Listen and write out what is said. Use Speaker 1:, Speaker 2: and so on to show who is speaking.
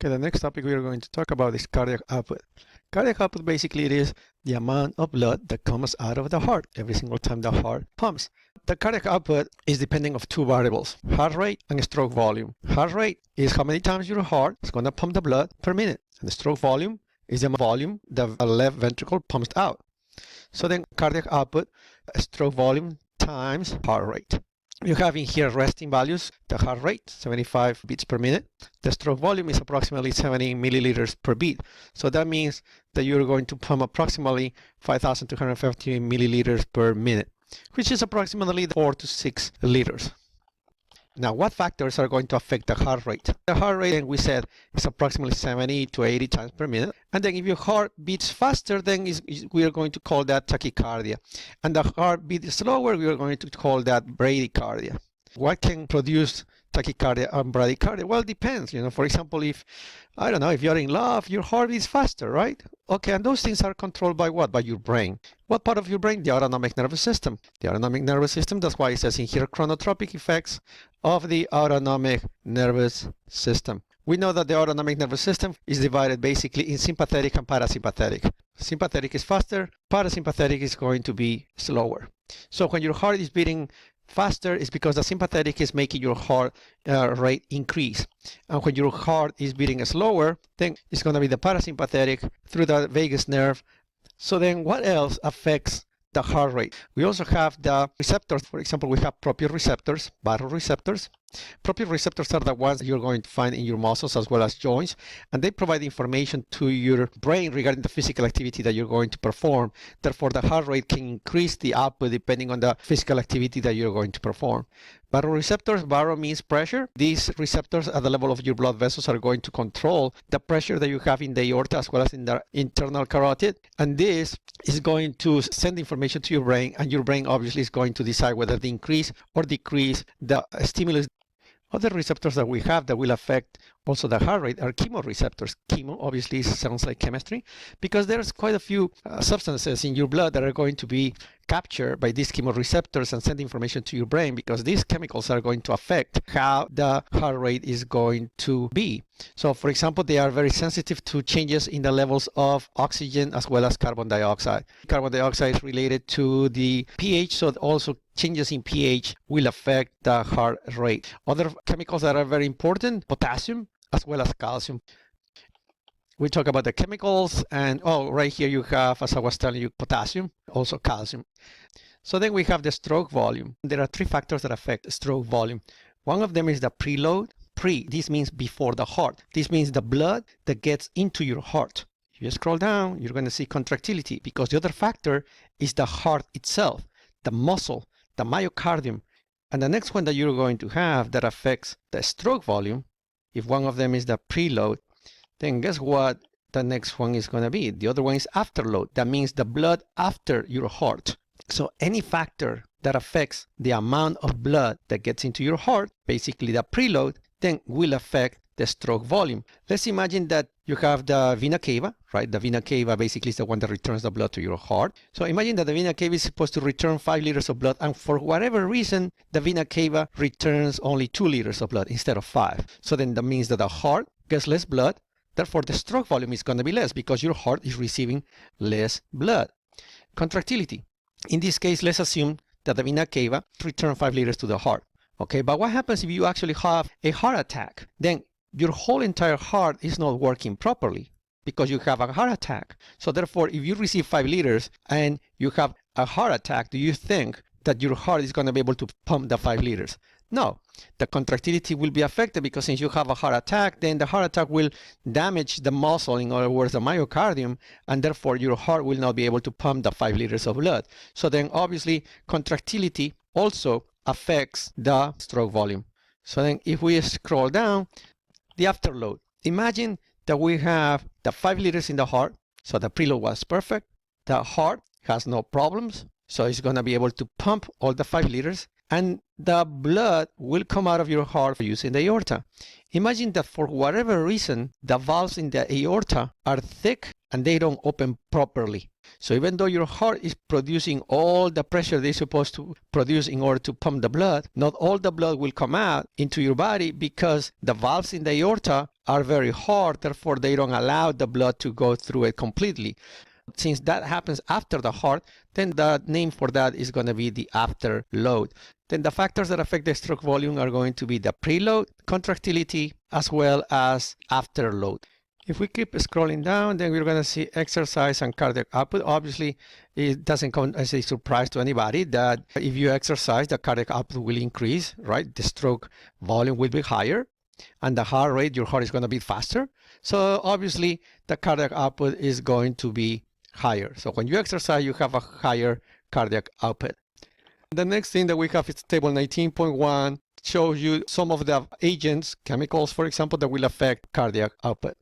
Speaker 1: Okay, the next topic we are going to talk about is cardiac output. Cardiac output basically it is the amount of blood that comes out of the heart every single time the heart pumps. The cardiac output is depending of two variables, heart rate and stroke volume. Heart rate is how many times your heart is going to pump the blood per minute. And the stroke volume is the volume the left ventricle pumps out. So then cardiac output, stroke volume times heart rate. You have in here resting values, the heart rate, 75 beats per minute. The stroke volume is approximately 70 milliliters per beat. So that means that you're going to pump approximately 5,250 milliliters per minute, which is approximately 4 to 6 liters. Now, what factors are going to affect the heart rate? The heart rate, and we said, is approximately 70 to 80 times per minute. And then if your heart beats faster, then we are going to call that tachycardia. And the heart beats slower, we are going to call that bradycardia. What can produce tachycardia and bradycardia? Well, it depends. For example, if you're in love, your heart beats faster, right? Okay, and those things are controlled by what? By your brain. What part of your brain? The autonomic nervous system. The autonomic nervous system, that's why it says in here chronotropic effects of the autonomic nervous system. We know that the autonomic nervous system is divided basically in sympathetic and parasympathetic. Sympathetic is faster, parasympathetic is going to be slower. So when your heart is beating faster, it's because the sympathetic is making your heart rate increase. And when your heart is beating slower, then it's going to be the parasympathetic through the vagus nerve. So then what else affects the heart rate? We also have the receptors. For example, we have proprioceptors, baroreceptors. Proprioceptors are the ones that you're going to find in your muscles as well as joints, and they provide information to your brain regarding the physical activity that you're going to perform. Therefore, the heart rate can increase the output depending on the physical activity that you're going to perform. Baroreceptors, baro means pressure. These receptors at the level of your blood vessels are going to control the pressure that you have in the aorta as well as in the internal carotid. And this is going to send information to your brain, and your brain obviously is going to decide whether to increase or decrease the stimulus. Other receptors that we have that will affect also the heart rate are chemoreceptors. Chemo obviously sounds like chemistry because there's quite a few substances in your blood that are going to be captured by these chemoreceptors and send information to your brain, because these chemicals are going to affect how the heart rate is going to be. So for example, they are very sensitive to changes in the levels of oxygen as well as carbon dioxide. Carbon dioxide is related to the pH, so also changes in pH will affect the heart rate. Other chemicals that are very important, potassium as well as calcium. We talk about the chemicals, and right here you have, as I was telling you, potassium, also calcium. So then we have the stroke volume. There are three factors that affect stroke volume. One of them is the preload. This means before the heart. This means the blood that gets into your heart. If you scroll down, you're going to see contractility, because the other factor is the heart itself, the muscle, the myocardium. And the next one that you're going to have that affects the stroke volume, if one of them is the preload, then guess what the next one is going to be? The other one is afterload. That means the blood after your heart. So any factor that affects the amount of blood that gets into your heart, basically the preload, then will affect the stroke volume. Let's imagine that you have the vena cava, right? The vena cava basically is the one that returns the blood to your heart. So imagine that the vena cava is supposed to return 5 liters of blood, and for whatever reason, the vena cava returns only 2 liters of blood instead of 5. So then that means that the heart gets less blood. Therefore, the stroke volume is going to be less because your heart is receiving less blood. Contractility. In this case, let's assume that the vena cava returns 5 liters to the heart. Okay, but what happens if you actually have a heart attack? Then your whole entire heart is not working properly because you have a heart attack. So therefore, if you receive 5 liters and you have a heart attack, do you think that your heart is going to be able to pump the 5 liters? No, the contractility will be affected because since you have a heart attack, then the heart attack will damage the muscle, in other words, the myocardium, and therefore your heart will not be able to pump the 5 liters of blood. So then obviously contractility also affects the stroke volume. So then if we scroll down, the afterload. Imagine that we have the 5 liters in the heart, so the preload was perfect. The heart has no problems, so it's going to be able to pump all the 5 liters, and the blood will come out of your heart using the aorta. Imagine that for whatever reason, the valves in the aorta are thick and they don't open properly. So even though your heart is producing all the pressure they're supposed to produce in order to pump the blood, not all the blood will come out into your body because the valves in the aorta are very hard, therefore they don't allow the blood to go through it completely. Since that happens after the heart, then the name for that is going to be the afterload. Then the factors that affect the stroke volume are going to be the preload, contractility, as well as afterload. If we keep scrolling down, then we're going to see exercise and cardiac output. Obviously, it doesn't come as a surprise to anybody that if you exercise, the cardiac output will increase, right? The stroke volume will be higher, and the heart rate, your heart is going to beat faster. So obviously, the cardiac output is going to be higher. So when you exercise, you have a higher cardiac output. The next thing that we have is table 19.1, shows you some of the agents, chemicals, for example, that will affect cardiac output.